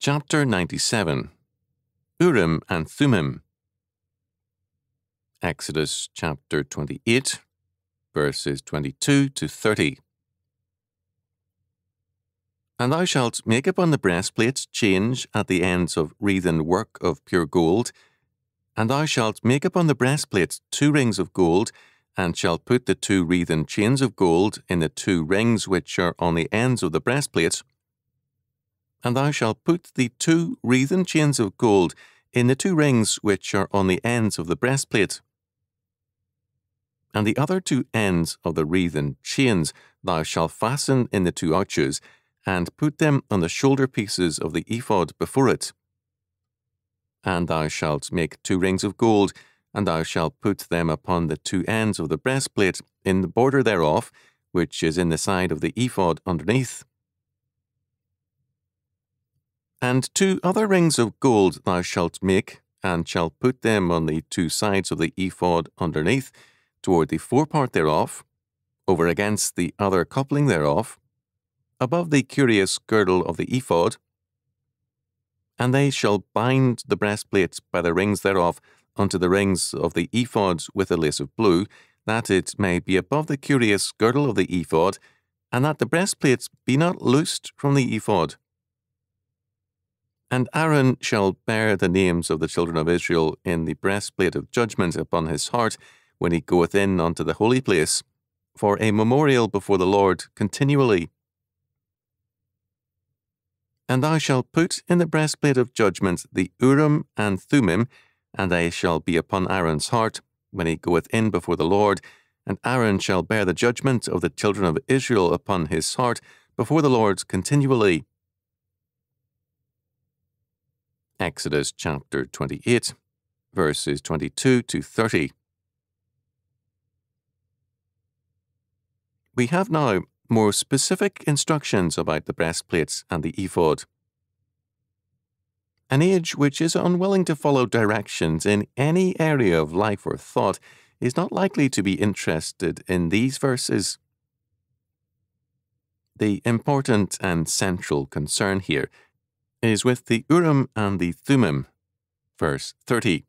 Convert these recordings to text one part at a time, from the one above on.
Chapter 97. Urim and Thummim. Exodus chapter 28, verses 22 to 30. And thou shalt make upon the breastplates change at the ends of wreathen work of pure gold, and thou shalt make upon the breastplates 2 rings of gold, and shalt put the 2 wreathen chains of gold in the 2 rings which are on the ends of the breastplates. And thou shalt put the 2 wreathen chains of gold in the 2 rings which are on the ends of the breastplate. And the other 2 ends of the wreathen chains thou shalt fasten in the 2 ouches, and put them on the shoulder pieces of the ephod before it. And thou shalt make 2 rings of gold, and thou shalt put them upon the 2 ends of the breastplate in the border thereof, which is in the side of the ephod underneath. And 2 other rings of gold thou shalt make, and shalt put them on the 2 sides of the ephod underneath, toward the forepart thereof, over against the other coupling thereof, above the curious girdle of the ephod. And they shall bind the breastplate by the rings thereof unto the rings of the ephod with a lace of blue, that it may be above the curious girdle of the ephod, and that the breastplate be not loosed from the ephod. And Aaron shall bear the names of the children of Israel in the breastplate of judgment upon his heart, when he goeth in unto the holy place, for a memorial before the Lord continually. And thou shalt put in the breastplate of judgment the Urim and Thummim, and they shall be upon Aaron's heart, when he goeth in before the Lord, and Aaron shall bear the judgment of the children of Israel upon his heart before the Lord continually. Exodus chapter 28, verses 22 to 30. We have now more specific instructions about the breastplates and the ephod. An age which is unwilling to follow directions in any area of life or thought is not likely to be interested in these verses. The important and central concern here is with the Urim and the Thummim, verse 30.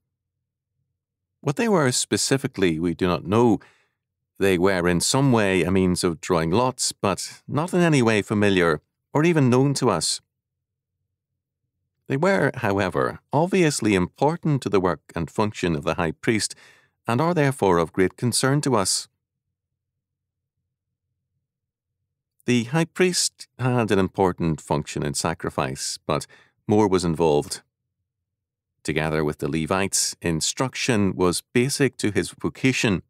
What they were specifically we do not know. They were in some way a means of drawing lots, but not in any way familiar or even known to us. They were, however, obviously important to the work and function of the high priest, and are therefore of great concern to us. The high priest had an important function in sacrifice, but more was involved. Together with the Levites, instruction was basic to his vocation.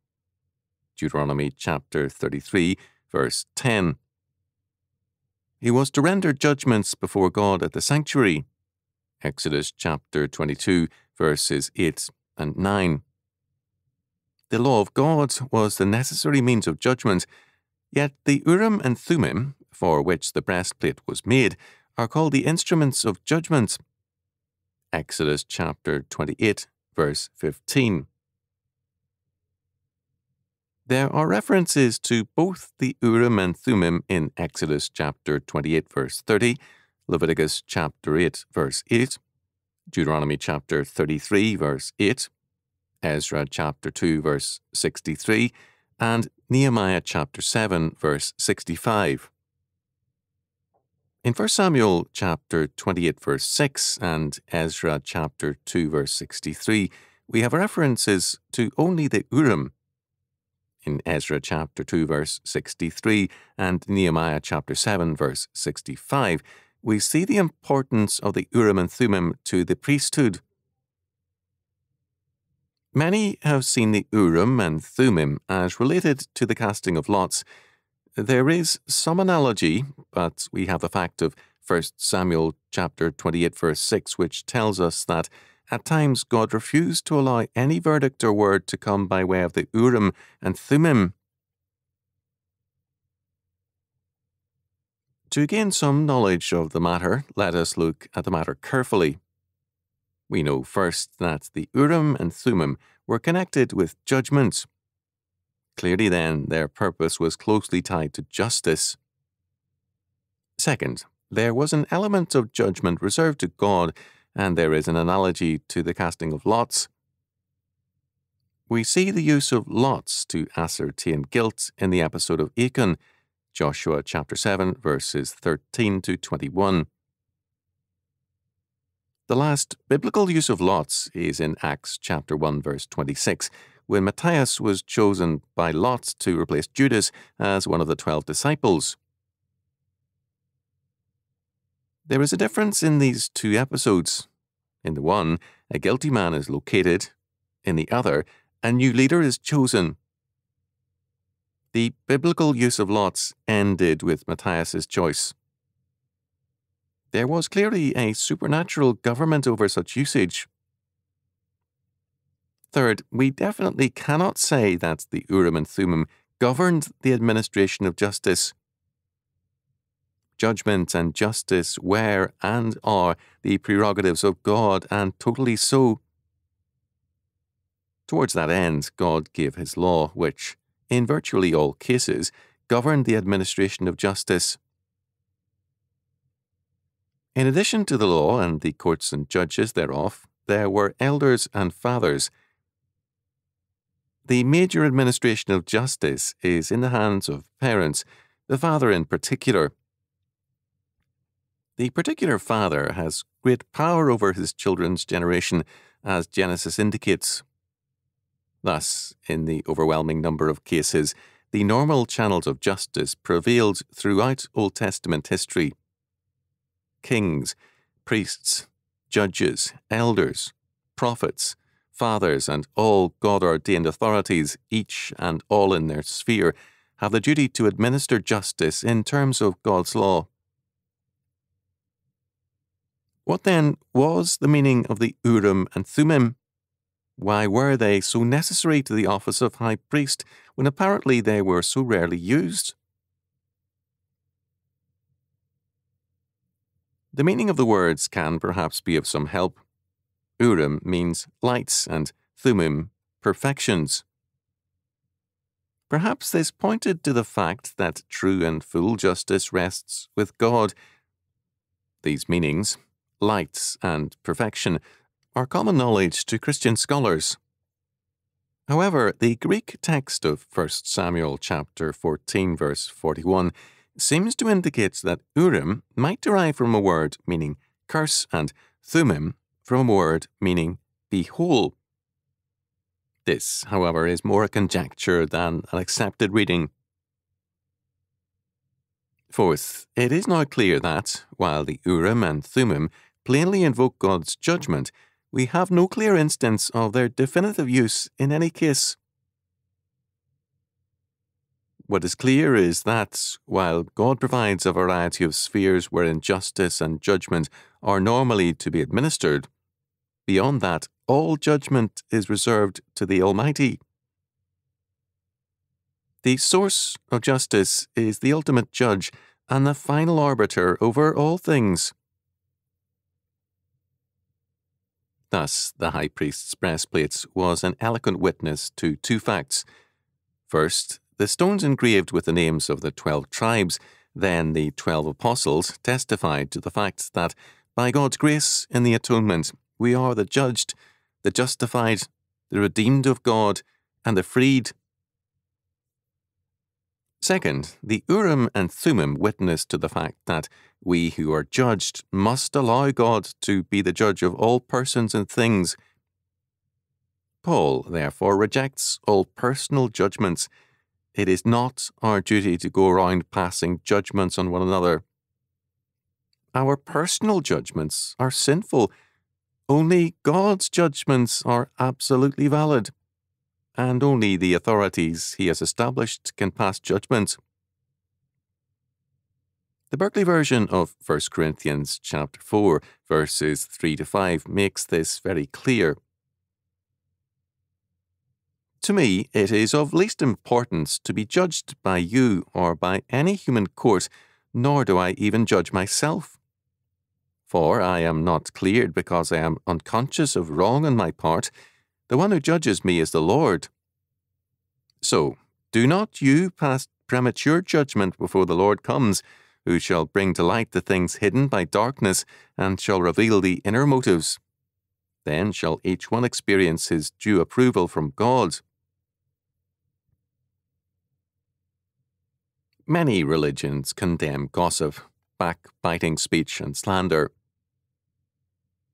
Deuteronomy chapter 33, verse 10. He was to render judgments before God at the sanctuary. Exodus chapter 22, verses 8 and 9. The law of God was the necessary means of judgment, yet the Urim and Thummim, for which the breastplate was made, are called the instruments of judgment. Exodus chapter 28, verse 15. There are references to both the Urim and Thummim in Exodus chapter 28, verse 30, Leviticus chapter 8, verse 8, Deuteronomy chapter 33, verse 8, Ezra chapter 2, verse 63, and Nehemiah chapter 7, verse 65. In 1 Samuel chapter 28, verse 6, and Ezra chapter 2, verse 63, we have references to only the Urim. In Ezra chapter 2, verse 63, and Nehemiah chapter 7, verse 65, we see the importance of the Urim and Thummim to the priesthood. Many have seen the Urim and Thummim as related to the casting of lots. There is some analogy, but we have the fact of 1 Samuel chapter 28, verse 6, which tells us that at times God refused to allow any verdict or word to come by way of the Urim and Thummim. To gain some knowledge of the matter, let us look at the matter carefully. We know first that the Urim and Thummim were connected with judgment. Clearly then, their purpose was closely tied to justice. Second, there was an element of judgment reserved to God, and there is an analogy to the casting of lots. We see the use of lots to ascertain guilt in the episode of Achan, Joshua chapter 7, verses 13 to 21. The last biblical use of lots is in Acts chapter 1, verse 26, when Matthias was chosen by Lot to replace Judas as one of the 12 disciples. There is a difference in these two episodes. In the one, a guilty man is located. In the other, a new leader is chosen. The biblical use of lots ended with Matthias's choice. There was clearly a supernatural government over such usage. Third, we definitely cannot say that the Urim and Thummim governed the administration of justice. Judgment and justice were and are the prerogatives of God, and totally so. Towards that end, God gave his law, which, in virtually all cases, governed the administration of justice. In addition to the law and the courts and judges thereof, there were elders and fathers. The major administration of justice is in the hands of parents, the father in particular. The particular father has great power over his children's generation, as Genesis indicates. Thus, in the overwhelming number of cases, the normal channels of justice prevailed throughout Old Testament history. Kings, priests, judges, elders, prophets, fathers, and all God-ordained authorities, each and all in their sphere, have the duty to administer justice in terms of God's law. What then was the meaning of the Urim and Thummim? Why were they so necessary to the office of high priest when apparently they were so rarely used? The meaning of the words can perhaps be of some help. Urim means lights and Thummim, perfections. Perhaps this pointed to the fact that true and full justice rests with God. These meanings, lights and perfection, are common knowledge to Christian scholars. However, the Greek text of 1 Samuel chapter 14 verse 41 seems to indicate that Urim might derive from a word meaning curse and Thummim from a word meaning be whole. This, however, is more a conjecture than an accepted reading. Fourth, it is now clear that, while the Urim and Thummim plainly invoke God's judgment, we have no clear instance of their definitive use in any case. What is clear is that, while God provides a variety of spheres wherein justice and judgment are normally to be administered, beyond that, all judgment is reserved to the Almighty. The source of justice is the ultimate judge and the final arbiter over all things. Thus, the high priest's breastplate was an eloquent witness to two facts. First, the stones engraved with the names of the 12 tribes, then the 12 apostles, testified to the fact that, by God's grace in the atonement, we are the judged, the justified, the redeemed of God, and the freed. Second, the Urim and Thummim witness to the fact that we who are judged must allow God to be the judge of all persons and things. Paul, therefore, rejects all personal judgments. It is not our duty to go around passing judgments on one another. Our personal judgments are sinful. Only God's judgments are absolutely valid, and only the authorities he has established can pass judgment. The Berkeley version of 1 Corinthians chapter 4, verses 3 to 5 makes this very clear. To me, it is of least importance to be judged by you or by any human court, nor do I even judge myself. For I am not cleared because I am unconscious of wrong on my part. The one who judges me is the Lord. So, do not you pass premature judgment before the Lord comes, who shall bring to light the things hidden by darkness, and shall reveal the inner motives. Then shall each one experience his due approval from God. Many religions condemn gossip, backbiting speech, and slander.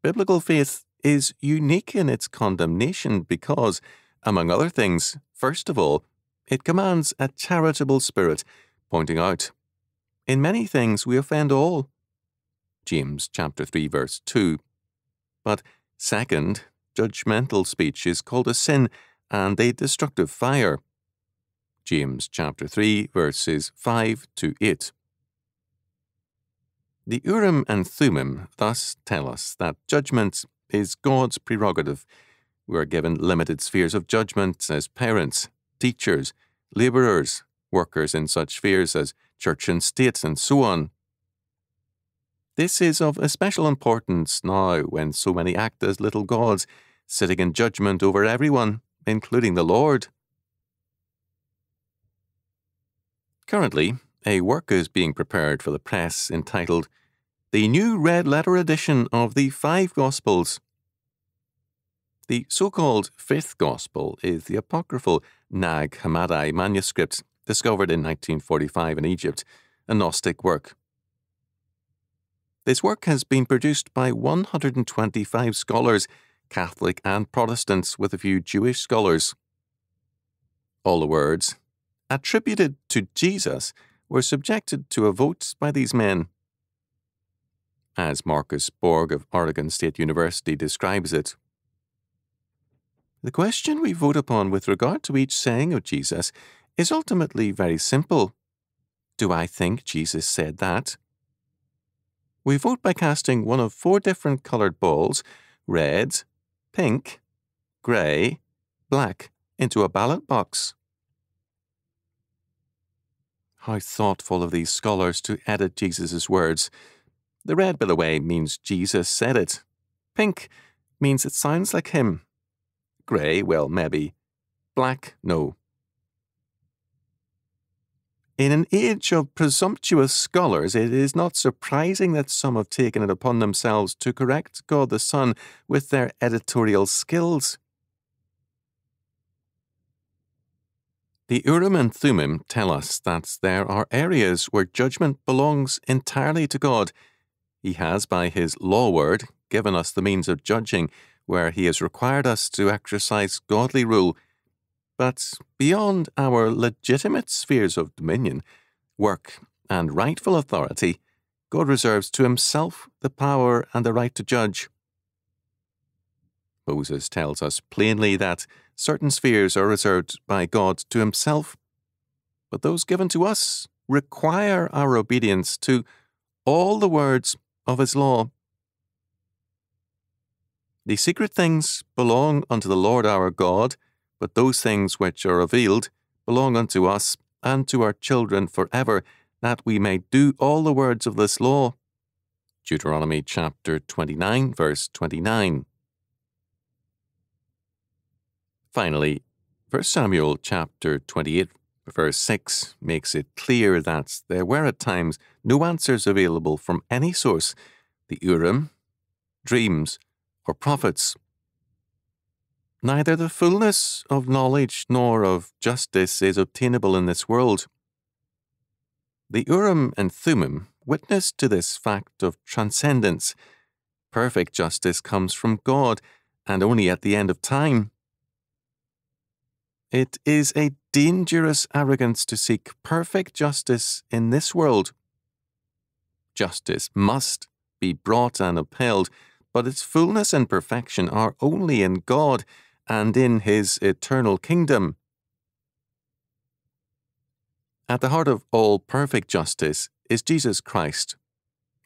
Biblical faith is unique in its condemnation because, among other things, first of all, it commands a charitable spirit, pointing out, "In many things we offend all." James chapter 3, verse 2. But second, judgmental speech is called a sin and a destructive fire. James chapter 3, verses 5 to 8. The Urim and Thummim thus tell us that judgment is God's prerogative. We are given limited spheres of judgment as parents, teachers, labourers, workers in such spheres as church and state, and so on. This is of especial importance now when so many act as little gods, sitting in judgment over everyone, including the Lord. Currently, a work is being prepared for the press entitled The New Red Letter Edition of the Five Gospels. The so-called Fifth Gospel is the apocryphal Nag Hammadi manuscript discovered in 1945 in Egypt, a Gnostic work. This work has been produced by 125 scholars, Catholic and Protestants, with a few Jewish scholars. All the words attributed to Jesus were subjected to a vote by these men. As Marcus Borg of Oregon State University describes it, "The question we vote upon with regard to each saying of Jesus is ultimately very simple. Do I think Jesus said that? We vote by casting one of 4 different coloured balls, red, pink, grey, black, into a ballot box." How thoughtful of these scholars to edit Jesus' words. The red, by the way, means Jesus said it. Pink means it sounds like him. Grey, well, maybe. Black, no. In an age of presumptuous scholars, it is not surprising that some have taken it upon themselves to correct God the Son with their editorial skills. The Urim and Thummim tell us that there are areas where judgment belongs entirely to God. He has, by his law word, given us the means of judging, where he has required us to exercise godly rule. But beyond our legitimate spheres of dominion, work, and rightful authority, God reserves to himself the power and the right to judge. Moses tells us plainly that certain spheres are reserved by God to himself, but those given to us require our obedience to all the words of his law. The secret things belong unto the Lord our God, but those things which are revealed belong unto us and to our children forever, that we may do all the words of this law. Deuteronomy chapter 29, verse 29. Finally, 1 Samuel chapter 28, verse 6 makes it clear that there were at times no answers available from any source, the Urim, dreams, or prophets. Neither the fullness of knowledge nor of justice is obtainable in this world. The Urim and Thummim witness to this fact of transcendence. Perfect justice comes from God, and only at the end of time. It is a dangerous arrogance to seek perfect justice in this world. Justice must be brought and upheld, but its fullness and perfection are only in God and in his eternal kingdom. At the heart of all perfect justice is Jesus Christ.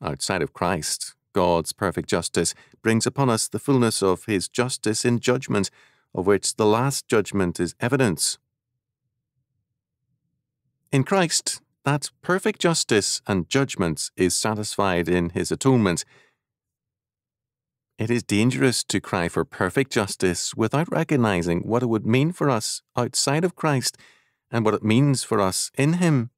Outside of Christ, God's perfect justice brings upon us the fullness of his justice in judgment, of which the last judgment is evidence. In Christ, that perfect justice and judgment is satisfied in his atonement. It is dangerous to cry for perfect justice without recognizing what it would mean for us outside of Christ and what it means for us in him.